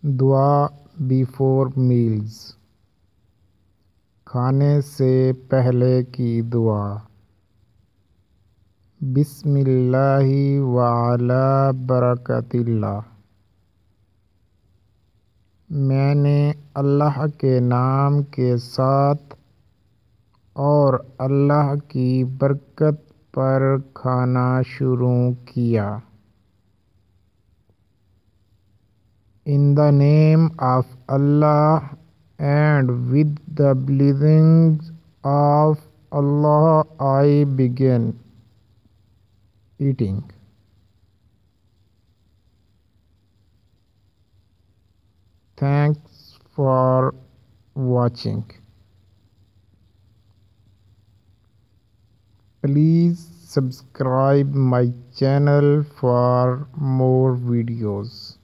दुआ before meals, खाने से पहले की दुआ। बिस्मिल्लाहि व अला बरकतिल्लाह, मैंने अल्लाह के नाम के साथ और अल्लाह की बरकत पर खाना शुरू किया। In the name of Allah and with the blessings of Allah, I begin eating. Thanks for watching. Please subscribe my channel for more videos.